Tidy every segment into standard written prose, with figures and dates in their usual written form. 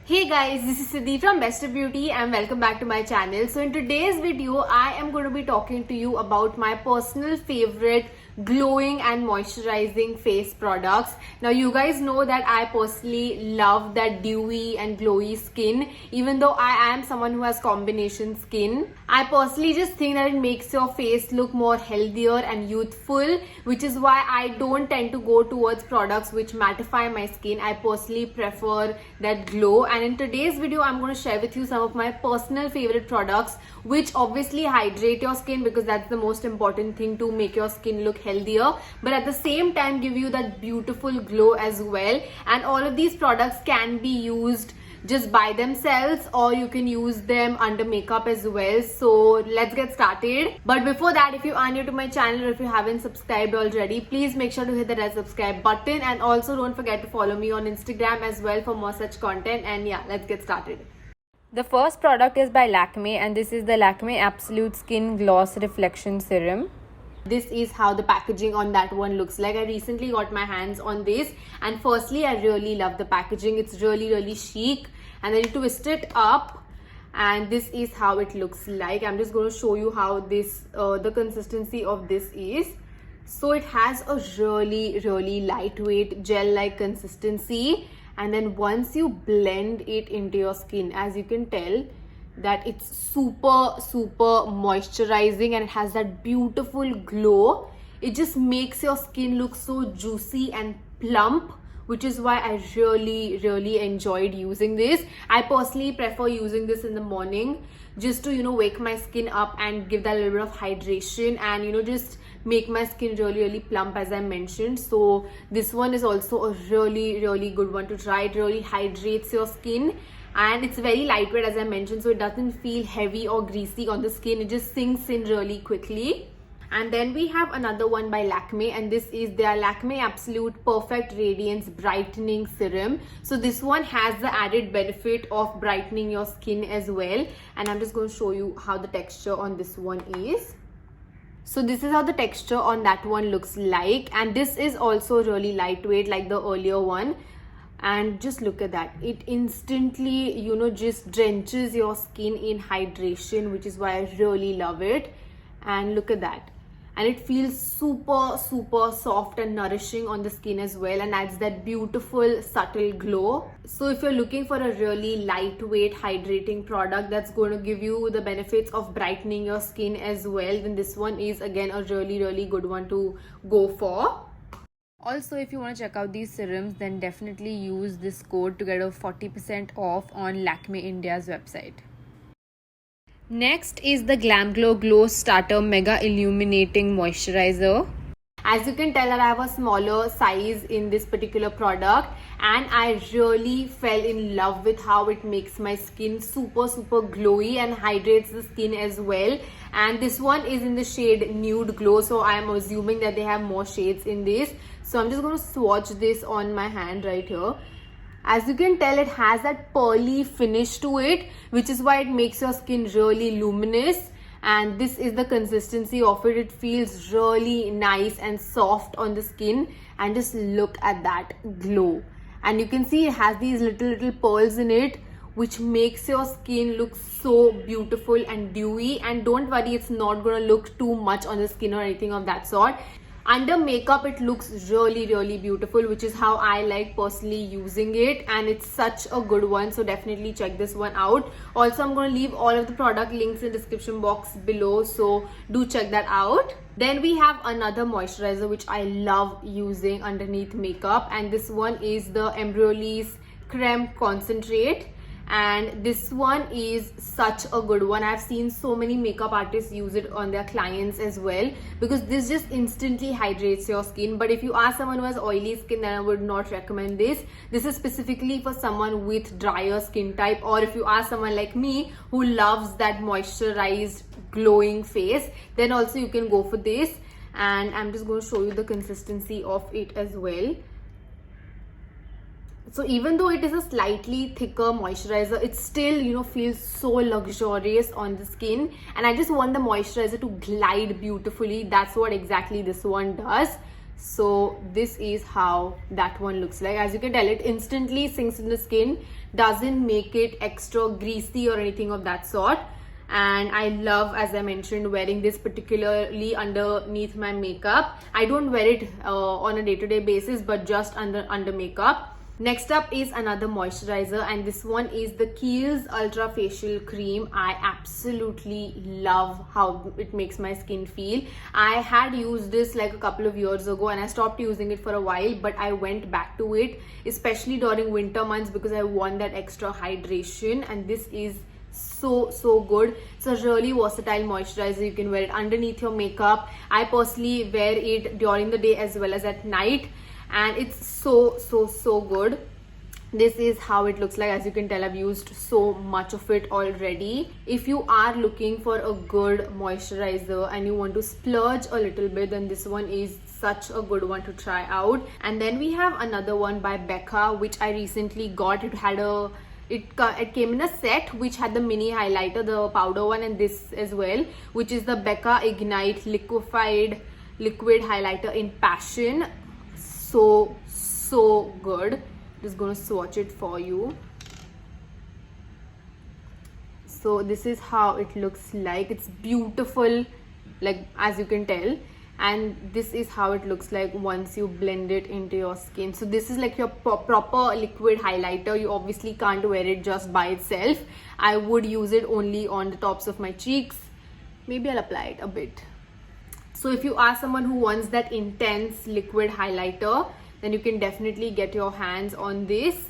Hey guys, this is Siddhi from Best of Beauty and welcome back to my channel. So in today's video, I am going to be talking to you about my personal favorite glowing and moisturizing face products. Now you guys know that I personally love that dewy and glowy skin, even though I am someone who has combination skin. I personally just think that it makes your face look more healthier and youthful, which is why I don't tend to go towards products which mattify my skin. I personally prefer that glow, and in today's video I'm going to share with you some of my personal favorite products which obviously hydrate your skin, because that's the most important thing to make your skin look healthier, but at the same time give you that beautiful glow as well. And all of these products can be used just by themselves, or you can use them under makeup as well. So let's get started. But before that, if you are new to my channel or if you haven't subscribed already, please make sure to hit the red subscribe button, and also don't forget to follow me on Instagram as well for more such content. And yeah, let's get started. The first product is by Lakme, and this is the Lakme Absolute Skin Gloss Reflection Serum. This is how the packaging on that one looks like. I recently got my hands on this, and firstly I really love the packaging. It's really chic, and then you twist it up and this is how it looks like. I'm just going to show you how this the consistency of this is. So it has a really lightweight gel like consistency, and then once you blend it into your skin, as you can tell that it's super moisturizing, and it has that beautiful glow. It just makes your skin look so juicy and plump, which is why I really enjoyed using this. I personally prefer using this in the morning just to wake my skin up and give that little bit of hydration, and just make my skin really plump, as I mentioned. So this one is also a really good one to try. It really hydrates your skin, and it's very lightweight, as I mentioned, so it doesn't feel heavy or greasy on the skin. It just sinks in really quickly. And then we have another one by Lakme, and this is their Lakme Absolute Perfect Radiance Brightening Serum. So this one has the added benefit of brightening your skin as well, and I'm just going to show you how the texture on this one is. So this is how the texture on that one looks like, and this is also really lightweight like the earlier one. And just look at that, it instantly just drenches your skin in hydration, which is why I really love it. And look at that, and it feels super soft and nourishing on the skin as well, and adds that beautiful subtle glow. So if you're looking for a really lightweight hydrating product that's going to give you the benefits of brightening your skin as well, then this one is again a really good one to go for. Also, if you want to check out these serums, then definitely use this code to get a 40% off on Lakme India's website. Next is the Glam Glow Glow Starter Mega Illuminating Moisturizer. As you can tell that I have a smaller size in this particular product, and I really fell in love with how it makes my skin super glowy and hydrates the skin as well. And this one is in the shade Nude Glow, so I am assuming that they have more shades in this. So I'm just going to swatch this on my hand right here. As you can tell, it has that pearly finish to it, which is why it makes your skin really luminous. And this is the consistency of it. It feels really nice and soft on the skin, and just look at that glow. And you can see it has these little pearls in it, which makes your skin look so beautiful and dewy. And don't worry, it's not going to look too much on the skin or anything of that sort. Under makeup it looks really beautiful, which is how I like personally using it, and it's such a good one. So definitely check this one out. Also, I'm going to leave all of the product links in the description box below, so do check that out. Then we have another moisturizer which I love using underneath makeup, and this one is the Embryolisse Creme Concentrate. And this one is such a good one. I've seen so many makeup artists use it on their clients as well, because this just instantly hydrates your skin. But if you are someone who has oily skin, then I would not recommend this. This is specifically for someone with drier skin type, or if you are someone like me who loves that moisturized glowing face, then also you can go for this. And I'm just going to show you the consistency of it as well. So even though it is a slightly thicker moisturizer, it still feels so luxurious on the skin, and I just want the moisturizer to glide beautifully. That's what exactly this one does. So this is how that one looks like. As you can tell, it instantly sinks in the skin, doesn't make it extra greasy or anything of that sort. And I love, as I mentioned, wearing this particularly underneath my makeup. I don't wear it on a day-to-day basis, but just under makeup. Next up is another moisturizer, and this one is the Kiehl's Ultra Facial Cream. I absolutely love how it makes my skin feel. I had used this like a couple of years ago and I stopped using it for a while, but I went back to it, especially during winter months, because I want that extra hydration, and this is so good. It's a really versatile moisturizer. You can wear it underneath your makeup. I personally wear it during the day as well as at night, and it's so good. This is how it looks like. As you can tell, I've used so much of it already. If you are looking for a good moisturizer and you want to splurge a little bit, then this one is such a good one to try out. And then we have another one by Becca, which I recently got. It came in a set which had the mini highlighter, the powder one, and this as well, which is the Becca Ignite liquid highlighter in Passion. So good. Just gonna swatch it for you. So this is how it looks like. It's beautiful, like, as you can tell, and this is how it looks like once you blend it into your skin. So this is like your proper liquid highlighter. You obviously can't wear it just by itself. I would use it only on the tops of my cheeks. Maybe I'll apply it a bit. So if you are someone who wants that intense liquid highlighter, then you can definitely get your hands on this.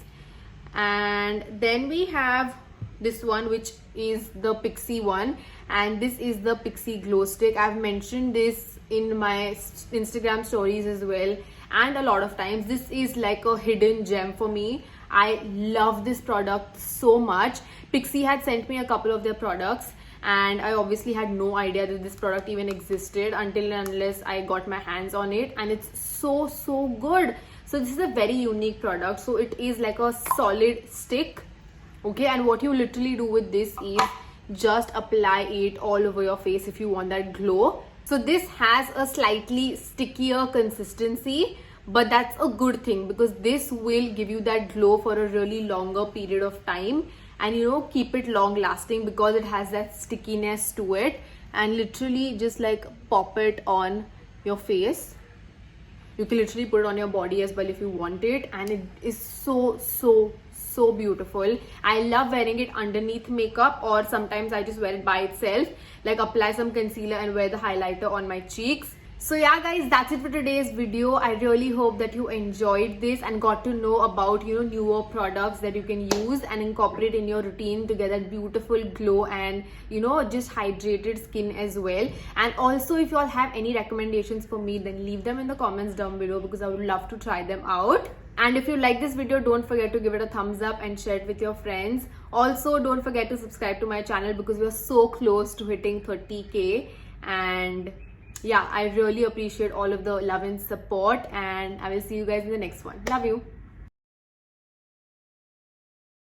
And then we have this one, which is the Pixi one, and this is the Pixi Glow Stick. I've mentioned this in my Instagram stories as well, and a lot of times. This is like a hidden gem for me. I love this product so much. Pixi had sent me a couple of their products, and I obviously had no idea that this product even existed until and unless I got my hands on it, and it's so good. So this is a very unique product. So it is like a solid stick, okay, and what you literally do with this is just apply it all over your face if you want that glow. So this has a slightly stickier consistency, but that's a good thing because this will give you that glow for a really longer period of time, and keep it long lasting because it has that stickiness to it. And literally just like pop it on your face. You can literally put it on your body as well if you want it, and it is so beautiful. I love wearing it underneath makeup, or sometimes I just wear it by itself, like apply some concealer and wear the highlighter on my cheeks. So yeah guys, that's it for today's video. I really hope that you enjoyed this and got to know about newer products that you can use and incorporate in your routine to get that beautiful glow and just hydrated skin as well. And also, if you all have any recommendations for me, then leave them in the comments down below because I would love to try them out. And if you like this video, don't forget to give it a thumbs up and share it with your friends. Also, don't forget to subscribe to my channel because we're so close to hitting 30k. And yeah, I really appreciate all of the love and support, and I will see you guys in the next one. Love you.